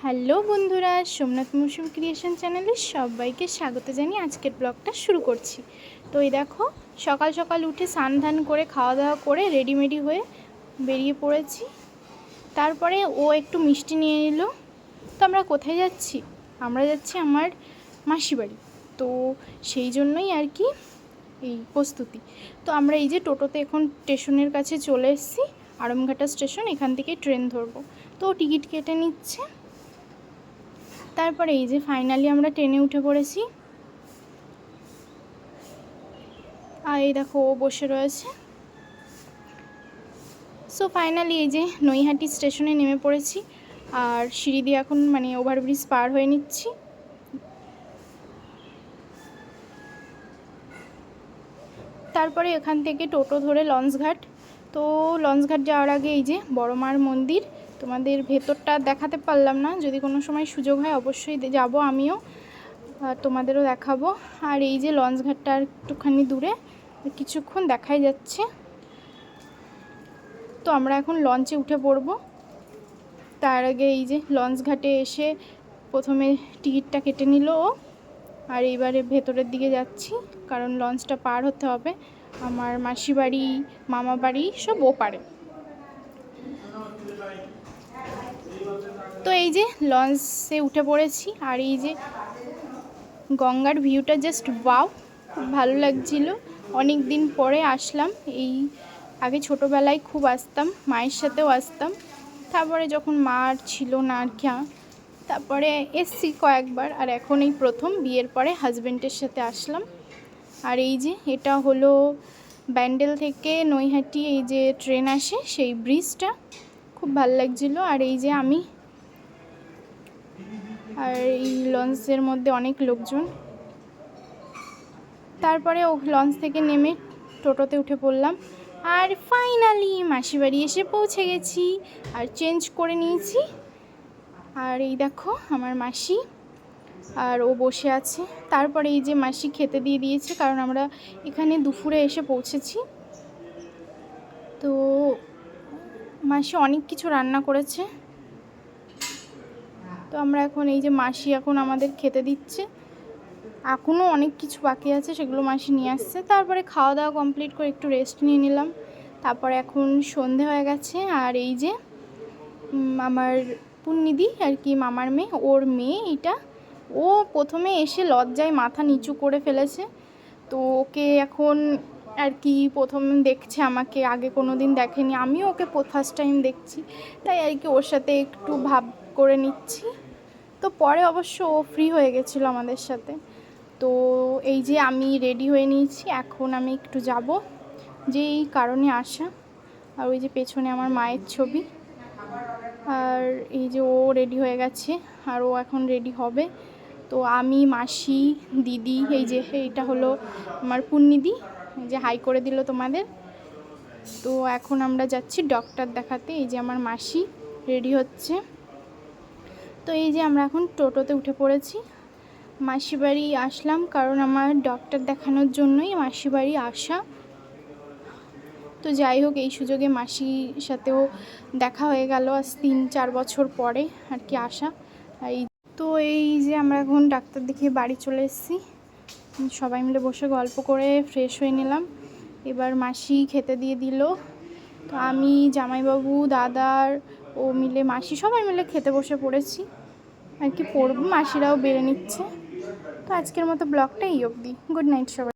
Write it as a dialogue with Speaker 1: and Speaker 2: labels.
Speaker 1: Hello বন্ধুরা, সোমনাথ মৌসুম creation চ্যানেলে সবাইকে স্বাগত জানিয়ে আজকের ব্লগটা শুরু করছি। তো এই দেখো, সকাল সকাল উঠে স্নান ধান করে খাওয়া দাওয়া করে রেডিমেডি হয়ে বেরিয়ে পড়েছি। তারপরে ও একটু মিষ্টি নিয়ে নিল। তো আমরা কোথায় যাচ্ছি? আমরা যাচ্ছি আমার মাসি বাড়ি। তো সেই জন্যই আর কি এই প্রস্তুতি। তো আমরা এই যে টোটোতে এখন স্টেশনের কাছে চলে এসেছি, আড়মঘাটা স্টেশন। এখান থেকে ট্রেন ধরবো। তো টিকিট কেটে নিচ্ছে। তারপরে এই যে ফাইনালি আমরা ট্রেনে উঠে পড়েছি। আর এই দেখো ও বসে রয়েছে। সো ফাইনালি এই যে নৈহাটি স্টেশনে নেমে পড়েছি। আর সিঁড়ি দিয়ে এখন ওভারব্রিজ পার হয়ে নিচ্ছি। তারপরে এখান থেকে টোটো ধরে লঞ্চঘাট। তো লঞ্চঘাট যাওয়ার আগে এই যে বড় মার মন্দির, তোমাদের ভেতরটা দেখাতে পারলাম না, যদি কোনো সময় সুযোগ হয় অবশ্যই যাব আমিও, তোমাদেরও দেখাবো। আর এই যে লঞ্চঘাটটা একটুখানি দূরে, কিছুক্ষণ দেখাই যাচ্ছে। তো আমরা এখন লঞ্চে উঠে পড়ব। তার আগে এই যে লঞ্চঘাটে এসে প্রথমে টিকিটটা কেটে নিল ও। আর এইবারে ভেতরের দিকে যাচ্ছি, কারণ লঞ্চটা পার হতে হবে। আমার মাসি বাড়ি, মামা বাড়ি সব ও পারে। তো এই যে লঞ্চে উঠে পড়েছি। আর এই যে গঙ্গার ভিউটা জাস্ট ওয়াও, খুব ভালো লাগছিল। অনেক দিন পরে আসলাম। এই আগে ছোটোবেলায় খুব আসতাম, মায়ের সাথেও আসতাম। তারপরে যখন মা আর ছিল না আর কি, তারপরে এসছি কয়েকবার। আর এখন এই প্রথম বিয়ের পরে হাজব্যান্ডের সাথে আসলাম। আর এই যে এটা হলো ব্যান্ডেল থেকে নৈহাটি এই যে ট্রেন আসে, সেই ব্রিজটা খুব ভালো লাগছিলো। আর এই যে আমি, আর এই লঞ্চের মধ্যে অনেক লোকজন। তারপরে ও লঞ্চ থেকে নেমে টোটোতে উঠে পড়লাম। আর ফাইনালি মাসি বাড়ি এসে পৌঁছে গেছি। আর চেঞ্জ করে নিয়েছি। আর এই দেখো আমার মাসি, আর ও বসে আছে। তারপরে এই যে মাসি খেতে দিয়ে দিয়েছে, কারণ আমরা এখানে দুপুরে এসে পৌঁছেছি। তো মাসি অনেক কিছু রান্না করেছে। তো আমরা এখন এই যে মাসি এখন আমাদের খেতে দিচ্ছে। এখনও অনেক কিছু বাকি আছে, সেগুলো মাসি নিয়ে আসছে। তারপরে খাওয়া দাওয়া কমপ্লিট করে একটু রেস্ট নিয়ে নিলাম। তারপরে এখন সন্ধে হয়ে গেছে। আর এই যে আমার পুন্নিদি আর কি, মামার মেয়ে, ওর মেয়ে এটা, ও প্রথমে এসে লজ্জায় মাথা নিচু করে ফেলেছে। তো ওকে এখন আর কি প্রথম দেখছে আমাকে, আগে কোনো দিন দেখেনি, আমিও ওকে ফার্স্ট টাইম দেখছি, তাই আর কি ওর সাথে একটু ভাব করে নিচ্ছি। তো পরে অবশ্য ও ফ্রি হয়ে গেছিলো আমাদের সাথে। তো এই যে আমি রেডি হয়ে নিয়েছি, এখন আমি একটু যাব, যে এই কারণে আসা। আর ওই যে পেছনে আমার মায়ের ছবি। আর এই যে ও রেডি হয়ে গেছে, আর ও এখন রেডি হবে। তো আমি, মাসি, দিদি, এই যে এইটা হলো আমার পুন্নিদি, এই যে হাই করে দিল তোমাদের। তো এখন আমরা যাচ্ছি ডক্টর দেখাতে। এই যে আমার মাসি রেডি হচ্ছে। তো এই যে আমরা এখন টোটোতে উঠে পড়েছি। মাসি বাড়ি আসলাম, কারণ আমার ডক্টর দেখানোর জন্যই মাসি বাড়ি আসা। তো যাই হোক, এই সুযোগে মাসির সাথেও দেখা হয়ে গেল আজ 3-4 বছর পরে আর কি আসা। তো এই যে আমরা এখন ডাক্তার দেখিয়ে বাড়ি চলে এসেছি। সবাই মিলে বসে গল্প করে ফ্রেশ হয়ে নিলাম। এবার মাসি খেতে দিয়ে দিল। তো আমি, জামাইবাবু, দাদার ও মিলে, মাসি সবাই মিলে খেতে বসে পড়েছি আর কি। পড়বো, মাসিরাও বেড়ে নিচ্ছে। তো আজকের মতো ব্লগটা এই অবধি। গুড নাইট সবাই।